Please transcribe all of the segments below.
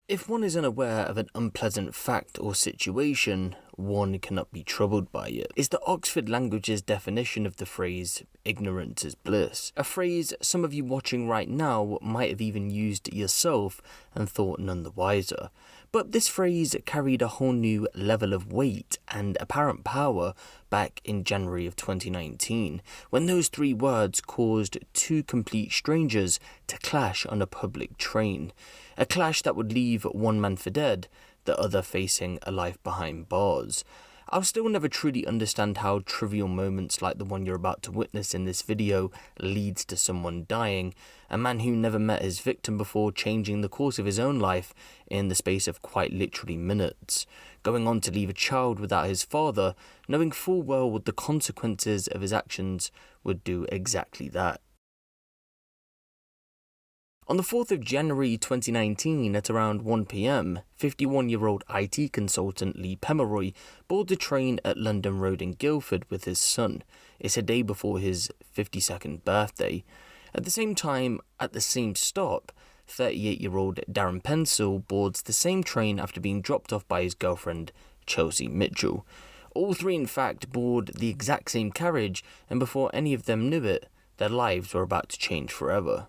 If one is unaware of an unpleasant fact or situation, one cannot be troubled by it, is the Oxford Language's definition of the phrase ignorance is bliss, a phrase some of you watching right now might have even used yourself and thought none the wiser. But this phrase carried a whole new level of weight and apparent power back in January of 2019, when those three words caused two complete strangers to clash on a public train. A clash that would leave one man for dead, the other facing a life behind bars. I'll still never truly understand how trivial moments like the one you're about to witness in this video leads to someone dying, a man who never met his victim before changing the course of his own life in the space of quite literally minutes, going on to leave a child without his father, knowing full well what the consequences of his actions would do exactly that. On the 4th of January 2019 at around 1 PM, 51-year-old IT consultant Lee Pemeroy boarded a train at London Road in Guildford with his son. It's a day before his 52nd birthday. At the same time, at the same stop, 38-year-old Darren Pencille boards the same train after being dropped off by his girlfriend, Chelsea Mitchell. All three in fact board the exact same carriage, and before any of them knew it, their lives were about to change forever.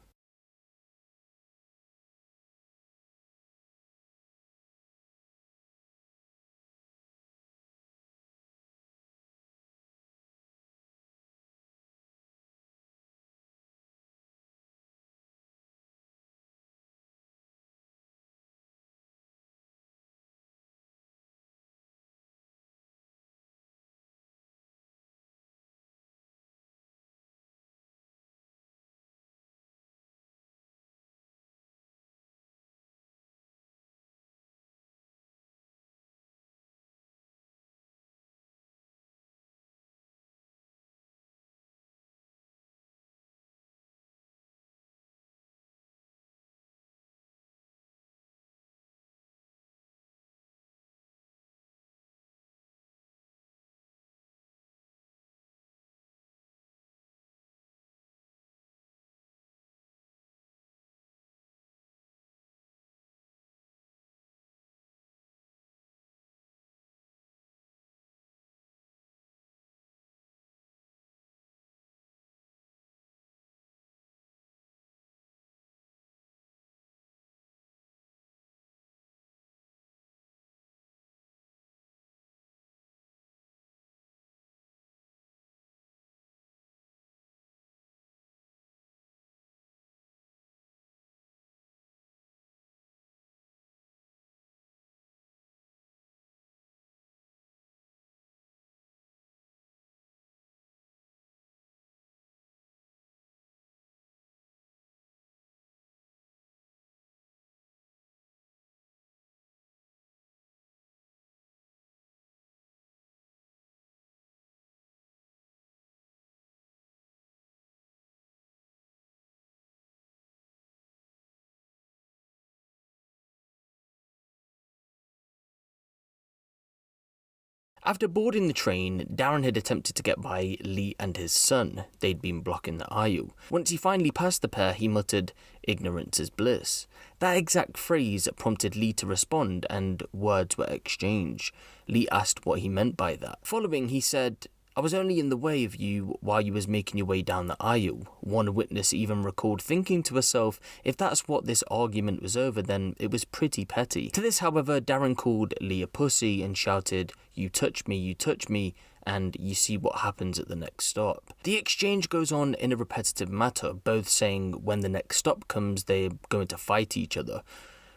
After boarding the train, Darren had attempted to get by Lee and his son. They'd been blocking the aisle. Once he finally passed the pair, he muttered, "Ignorance is bliss." That exact phrase prompted Lee to respond, and words were exchanged. Lee asked what he meant by that. Following, he said, "I was only in the way of you while you was making your way down the aisle." One witness even recalled thinking to herself, if that's what this argument was over, then it was pretty petty. To this, however, Darren called Lee a pussy and shouted, you touch me, and you see what happens at the next stop. The exchange goes on in a repetitive manner, both saying when the next stop comes, they're going to fight each other.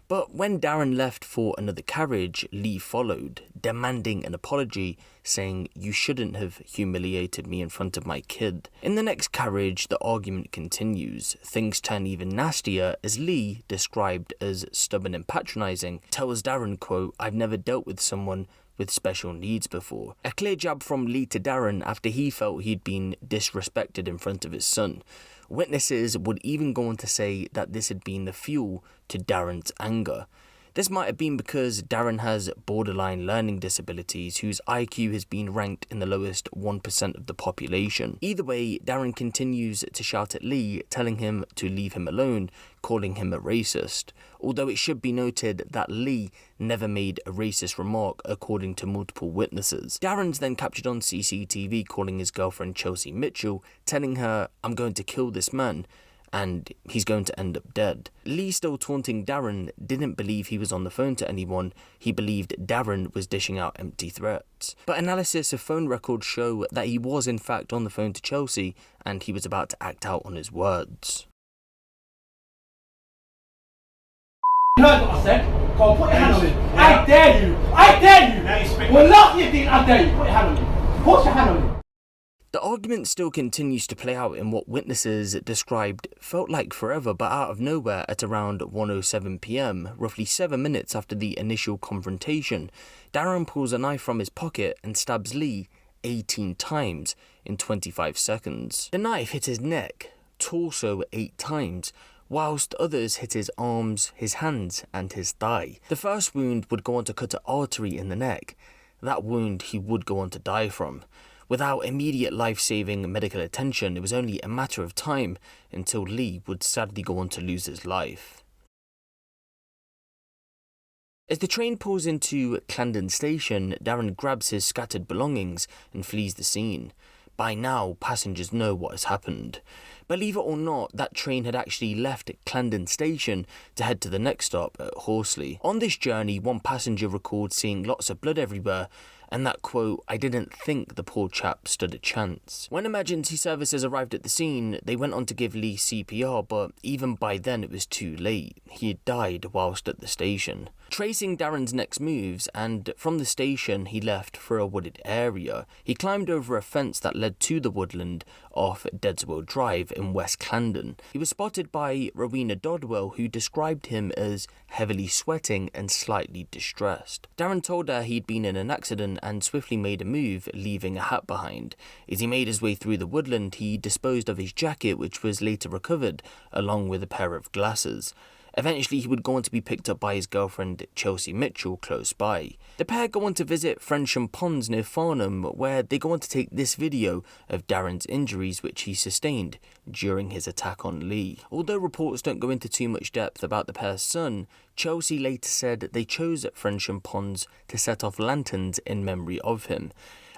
But when Darren left for another carriage, Lee followed, demanding an apology, saying, "You shouldn't have humiliated me in front of my kid." In the next carriage, the argument continues. Things turn even nastier as Lee, described as stubborn and patronising, tells Darren, quote, "I've never dealt with someone with special needs before." A clear jab from Lee to Darren after he felt he'd been disrespected in front of his son. Witnesses would even go on to say that this had been the fuel to Darren's anger. This might have been because Darren has borderline learning disabilities whose IQ has been ranked in the lowest 1% of the population. Either way, Darren continues to shout at Lee, telling him to leave him alone, calling him a racist. Although it should be noted that Lee never made a racist remark according to multiple witnesses. Darren's then captured on CCTV calling his girlfriend Chelsea Mitchell, telling her, "I'm going to kill this man, and he's going to end up dead." Lee, still taunting Darren, didn't believe he was on the phone to anyone. He believed Darren was dishing out empty threats. But analysis of phone records show that he was in fact on the phone to Chelsea, and he was about to act out on his words. You heard what I said? Go on, put your hand on me. I dare you. I dare you. Now you speak. Well, not you did. I dare you. Put your hand on me. Put your hand on me. The argument still continues to play out in what witnesses described felt like forever, but out of nowhere at around 1:07 p.m, roughly 7 minutes after the initial confrontation, Darren pulls a knife from his pocket and stabs Lee 18 times in 25 seconds. The knife hit his neck, torso 8 times, whilst others hit his arms, his hands and his thigh. The first wound would go on to cut an artery in the neck. That wound he would go on to die from. Without immediate life-saving medical attention, it was only a matter of time until Lee would sadly go on to lose his life. As the train pulls into Clarendon Station, Darren grabs his scattered belongings and flees the scene. By now, passengers know what has happened. Believe it or not, that train had actually left Clarendon Station to head to the next stop at Horsley. On this journey, one passenger recalled seeing lots of blood everywhere, and that quote, "I didn't think the poor chap stood a chance." When emergency services arrived at the scene, they went on to give Lee CPR, but even by then it was too late. He had died whilst at the station. Tracing Darren's next moves, and from the station he left for a wooded area. He climbed over a fence that led to the woodland off Deadswell Drive in West Clarendon. He was spotted by Rowena Dodwell, who described him as heavily sweating and slightly distressed. Darren told her he'd been in an accident and swiftly made a move, leaving a hat behind. As he made his way through the woodland, he disposed of his jacket, which was later recovered, along with a pair of glasses. Eventually, he would go on to be picked up by his girlfriend Chelsea Mitchell close by. The pair go on to visit Frensham Ponds near Farnham, where they go on to take this video of Darren's injuries which he sustained during his attack on Lee. Although reports don't go into too much depth about the pair's son, Chelsea later said they chose Frensham Ponds to set off lanterns in memory of him.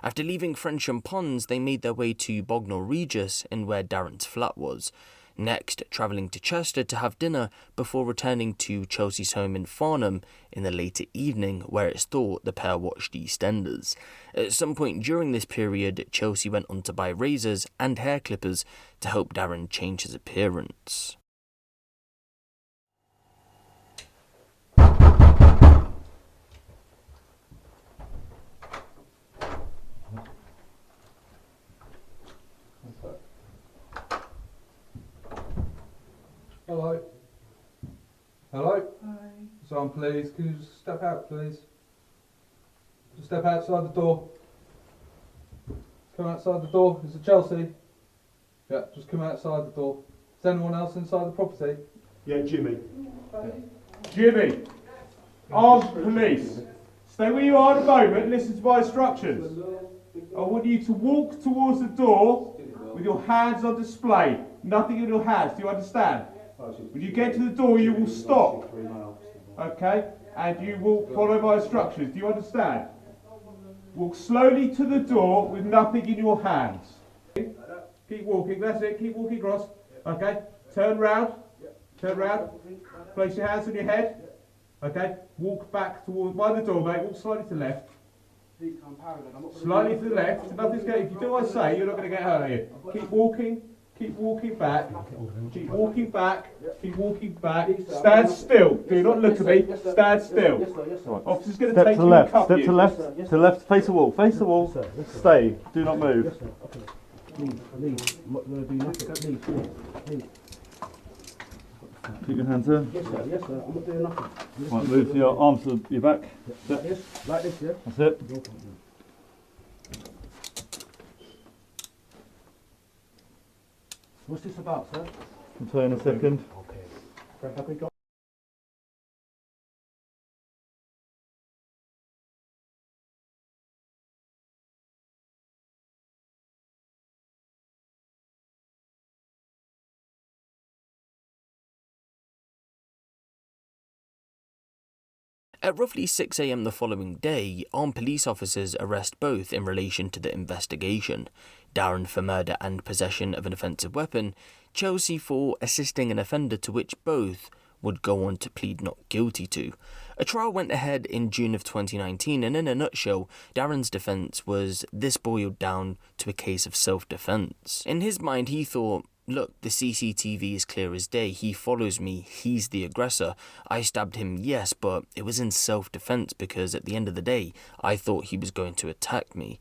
After leaving Frensham Ponds, they made their way to Bognor Regis, in where Darren's flat was. Next, travelling to Chester to have dinner before returning to Chelsea's home in Farnham in the later evening, where it's thought the pair watched EastEnders. At some point during this period, Chelsea went on to buy razors and hair clippers to help Darren change his appearance. Hello. Hello? Hi. Someone please, can you just step out please? Just step outside the door. Come outside the door. Is it Chelsea? Yeah, just come outside the door. Is anyone else inside the property? Yeah, Jimmy. Yeah. Jimmy! Armed police. Stay where you are at the moment and listen to my instructions. I want you to walk towards the door with your hands on display. Nothing in your hands, do you understand? When you get to the door, you will stop, okay? And you will follow my instructions. Do you understand? Walk slowly to the door with nothing in your hands. Keep walking, that's it, keep walking across. Okay, turn round, place your hands on your head. Okay, walk back towards, by the door, mate, walk slightly to the left. Slightly to the left, nothing's going, if you do what I say, you're not going to get hurt, are you? Keep walking back, keep walking back, keep walking back. Stand still, do not look at me, stand still. Officer's going to take you and cuff you. Step to the left, face the wall, stay, do not move. Keep your hands there. Yes sir, I'm not doing nothing. Right, move your arms to your back. Like this, yeah? That's it. What's this about, sir? I'll tell you in a second. Okay. Have we got At roughly 6 AM the following day, armed police officers arrest both in relation to the investigation. Darren for murder and possession of an offensive weapon, Chelsea for assisting an offender, to which both would go on to plead not guilty to. A trial went ahead in June of 2019, and in a nutshell, Darren's defence was this boiled down to a case of self-defence. In his mind, he thought, look, the CCTV is clear as day, he follows me, he's the aggressor. I stabbed him, yes, but it was in self-defence because at the end of the day, I thought he was going to attack me.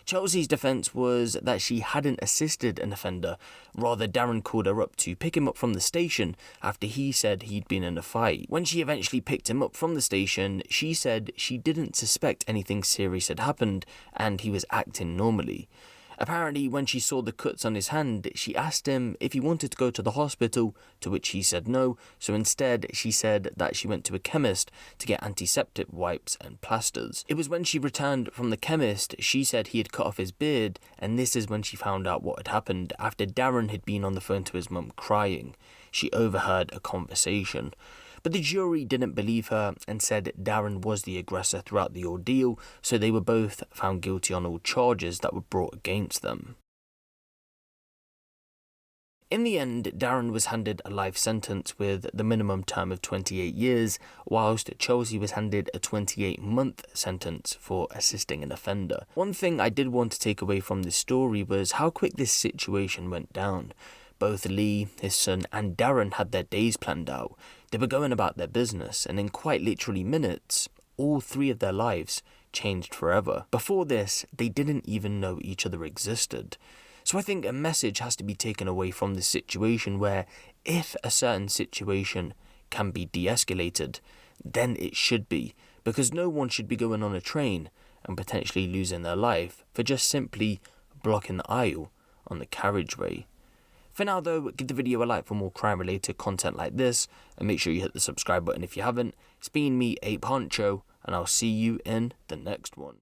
Chelsea's defence was that she hadn't assisted an offender, rather Darren called her up to pick him up from the station after he said he'd been in a fight. When she eventually picked him up from the station, she said she didn't suspect anything serious had happened and he was acting normally. Apparently, when she saw the cuts on his hand, she asked him if he wanted to go to the hospital, to which he said no, so instead she said that she went to a chemist to get antiseptic wipes and plasters. It was when she returned from the chemist, she said he had cut off his beard, and this is when she found out what had happened after Darren had been on the phone to his mum crying. She overheard a conversation. But the jury didn't believe her and said Darren was the aggressor throughout the ordeal, so they were both found guilty on all charges that were brought against them. In the end, Darren was handed a life sentence with the minimum term of 28 years, whilst Chelsea was handed a 28-month sentence for assisting an offender. One thing I did want to take away from this story was how quick this situation went down. Both Lee, his son, and Darren had their days planned out. They were going about their business, and in quite literally minutes, all three of their lives changed forever. Before this, they didn't even know each other existed. So I think a message has to be taken away from this situation where if a certain situation can be de-escalated, then it should be, because no one should be going on a train and potentially losing their life for just simply blocking the aisle on the carriageway. For now though, give the video a like for more crime related content like this, and make sure you hit the subscribe button if you haven't. It's been me, Huncho, and I'll see you in the next one.